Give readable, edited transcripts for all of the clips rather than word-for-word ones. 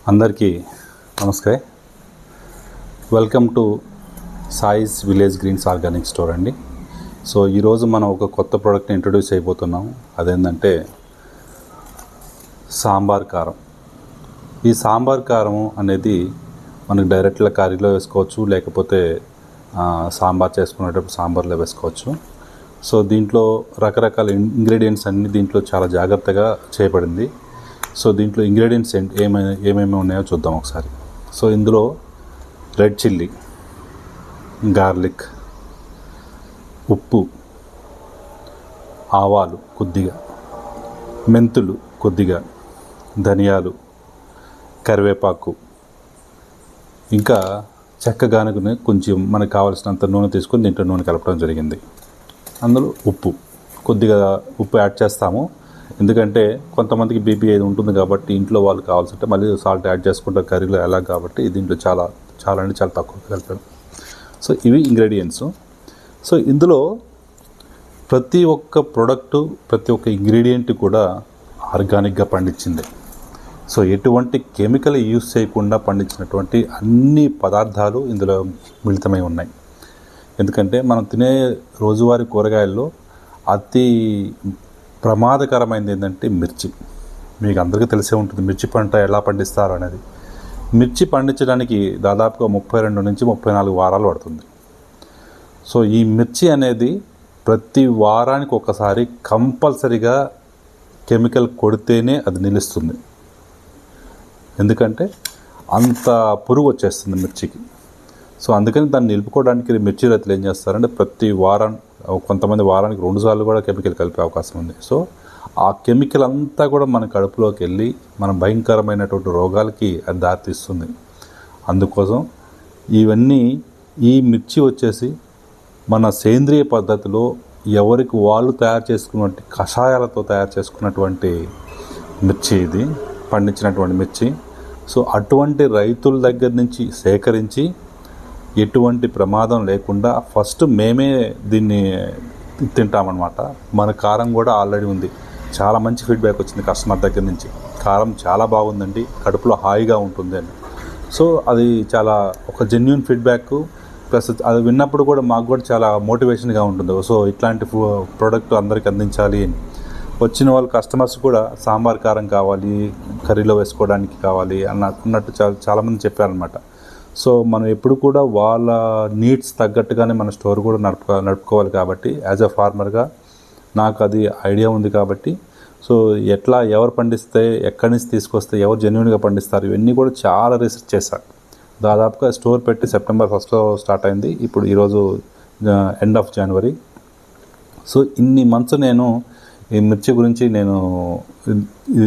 అందరికీ నమస్తే. Welcome to Sai's village greens organic store అండి. సో ఈరోజు మనం ఒక కొత్త ప్రోడక్ట్ని ఇంట్రొడ్యూస్ అయిపోతున్నాం. అదేంటంటే సాంబార్ కారం. ఈ సాంబార్ కారం అనేది మనకు డైరెక్ట్గా కర్రీలో వేసుకోవచ్చు, లేకపోతే సాంబార్ చేసుకునేటప్పుడు సాంబార్లో వేసుకోవచ్చు. సో దీంట్లో రకరకాల ఇంగ్రీడియంట్స్ అన్నీ దీంట్లో చాలా జాగ్రత్తగా చేయబడింది. సో దీంట్లో ఇంగ్రీడియంట్స్ ఏమేమి ఉన్నాయో చూద్దాం ఒకసారి. సో ఇందులో రెడ్ చిల్లీ, గార్లిక్, ఉప్పు, ఆవాలు కొద్దిగా, మెంతులు కొద్దిగా, ధనియాలు, కరివేపాకు, ఇంకా చెక్క గానుగని కొంచెం మనకు కావాల్సినంత నూనె తీసుకొని దీంట్లో నూనె కలపడం జరిగింది. అందులో ఉప్పు కొద్దిగా యాడ్ చేస్తాము. ఎందుకంటే కొంతమందికి బీపీ అది ఉంటుంది కాబట్టి ఇంట్లో వాళ్ళు కావాల్సింటే మళ్ళీ సాల్ట్ యాడ్ చేసుకుంటారు కర్రీలో ఎలా, కాబట్టి దీంట్లో చాలా తక్కువ కలిపాను. సో ఇవి ఇంగ్రీడియంట్స్. సో ఇందులో ప్రతి ఒక్క ప్రోడక్టు, ప్రతి ఒక్క ఇంగ్రీడియంట్ కూడా ఆర్గానిక్గా పండించింది. సో ఎటువంటి కెమికల్ యూస్ చేయకుండా పండించినటువంటి అన్ని పదార్థాలు ఇందులో మిళితమై ఉన్నాయి. ఎందుకంటే మనం తినే రోజువారీ కూరగాయల్లో అతి ప్రమాదకరమైనది ఏంటంటే మిర్చి. మీకు అందరికీ తెలిసే ఉంటుంది మిర్చి పంట ఎలా పండిస్తారు అనేది. మిర్చి పండించడానికి దాదాపుగా 32 నుంచి 34 వారాలు పడుతుంది. సో ఈ మిర్చి అనేది ప్రతి వారానికి ఒకసారి కంపల్సరిగా కెమికల్ కొడితేనే అది నిలుస్తుంది. ఎందుకంటే అంత పురుగు వచ్చేస్తుంది మిర్చికి. సో అందుకని దాన్ని నిలుపుకోవడానికి మిర్చి రైతులు ఏం చేస్తారంటే ప్రతి వారం, కొంతమంది వారానికి 2 సార్లు కూడా కెమికల్ కలిపే అవకాశం ఉంది. సో ఆ కెమికల్ అంతా కూడా మన కడుపులోకి వెళ్ళి మన భయంకరమైనటువంటి రోగాలకి అది దారితీస్తుంది. అందుకోసం ఈ మిర్చి వచ్చేసి మన సేంద్రియ పద్ధతిలో ఎవరికి వాళ్ళు తయారు చేసుకున్నటువంటి కషాయాలతో తయారు చేసుకున్నటువంటి మిర్చి, ఇది పండించినటువంటి మిర్చి. సో అటువంటి రైతుల దగ్గర నుంచి సేకరించి ఎటువంటి ప్రమాదం లేకుండా ఫస్ట్ మేమే దీన్ని తింటామన్నమాట. మన కారం కూడా ఆల్రెడీ ఉంది. చాలా మంచి ఫీడ్బ్యాక్ వచ్చింది కస్టమర్ దగ్గర నుంచి. కారం చాలా బాగుందండి, కడుపులో హాయిగా ఉంటుంది అని. సో అది చాలా ఒక జెన్యూన్ ఫీడ్బ్యాక్. ప్లస్ అది విన్నప్పుడు కూడా మాకు కూడా చాలా మోటివేషన్గా ఉంటుంది. సో ఇట్లాంటి ప్రోడక్ట్ అందరికీ అందించాలి అని. వచ్చిన వాళ్ళు కస్టమర్స్ కూడా సాంబార్ కారం కావాలి, కర్రీలో వేసుకోవడానికి కావాలి అన్నట్టు చాలామంది చెప్పారనమాట. సో మనం ఎప్పుడు కూడా వాళ్ళ నీడ్స్ తగ్గట్టుగానే మన స్టోర్ కూడా నడుపుకోవాలి. కాబట్టి యాజ్ అ ఫార్మర్గా నాకు అది ఐడియా ఉంది. కాబట్టి సో ఎవరు పండిస్తే, ఎక్కడి నుంచి తీసుకొస్తే, ఎవరు జెన్యూన్గా పండిస్తారు, ఇవన్నీ కూడా చాలా రీసెర్చ్ చేశాను. దాదాపుగా స్టోర్ పెట్టి September 1 స్టార్ట్ అయింది. ఇప్పుడు ఈరోజు ఎండ్ ఆఫ్ January. సో ఇన్ని మంత్స్ నేను ఈ మిర్చి గురించి నేను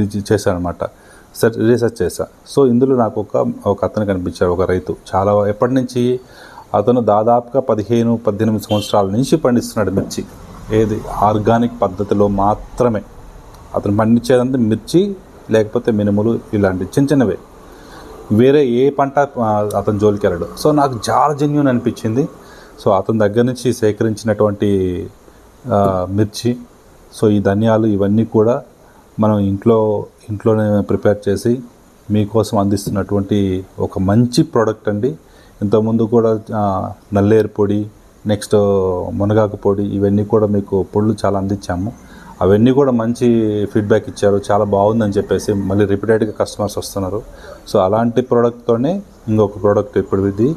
ఇది చేశాను అనమాట, రీసెర్చ్ చేశా. సో ఇందులో నాకు ఒక అతను కనిపించాడు, ఒక రైతు. చాలా ఎప్పటి నుంచి అతను దాదాపుగా 15-18 సంవత్సరాల నుంచి పండిస్తున్నాడు మిర్చి. ఏది ఆర్గానిక్ పద్ధతిలో మాత్రమే అతను పండించేదంతా మిర్చి, లేకపోతే మినుములు, ఇలాంటి చిన్నవే. వేరే ఏ పంట అతను జోలికి వెళ్ళడు. సో నాకు చాలా జెన్యూన్ అనిపించింది. సో అతని దగ్గర నుంచి సేకరించినటువంటి మిర్చి, సో ఈ ధనియాలు, ఇవన్నీ కూడా మనం ఇంట్లోనే ప్రిపేర్ చేసి మీకోసం అందిస్తున్నటువంటి ఒక మంచి ప్రోడక్ట్ అండి. ఇంతకుముందు కూడా నల్లేరు పొడి, నెక్స్ట్ మునగాకు పొడి, ఇవన్నీ కూడా మీకు పొడులు చాలా అందించాము. అవన్నీ కూడా మంచి ఫీడ్బ్యాక్ ఇచ్చారు, చాలా బాగుందని చెప్పేసి మళ్ళీ రిపీటెడ్గా కస్టమర్స్ వస్తున్నారు. సో అలాంటి ప్రోడక్ట్తోనే ఇంకొక ప్రోడక్ట్ ఇప్పుడు ఇది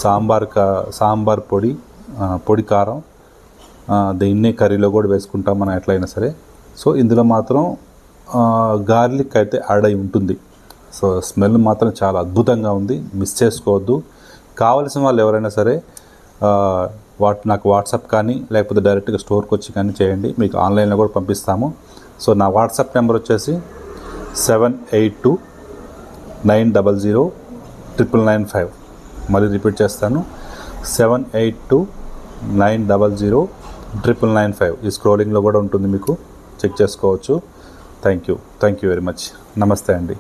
సాంబార్ పొడి కారం. దీన్నే కర్రీలో కూడా వేసుకుంటాం మనం ఎట్లయినా సరే. సో ఇందులో మాత్రం గార్లిక్ అయితే యాడ్ అయి ఉంటుంది. సో స్మెల్ మాత్రం చాలా అద్భుతంగా ఉంది, మిస్ చేసుకోవద్దు. కావలసిన వాళ్ళు ఎవరైనా సరే నాకు వాట్సాప్ కానీ, లేకపోతే డైరెక్ట్గా స్టోర్కి వచ్చి కానీ చేయండి, మీకు ఆన్లైన్లో కూడా పంపిస్తాము. సో నా వాట్సాప్ నెంబర్ వచ్చేసి 7829009995. మళ్ళీ రిపీట్ చేస్తాను, 7829009995. ఈ స్క్రోలింగ్లో కూడా ఉంటుంది, మీకు చెక్ చేసుకోవచ్చు. Thank you very much. నమస్తే అండి.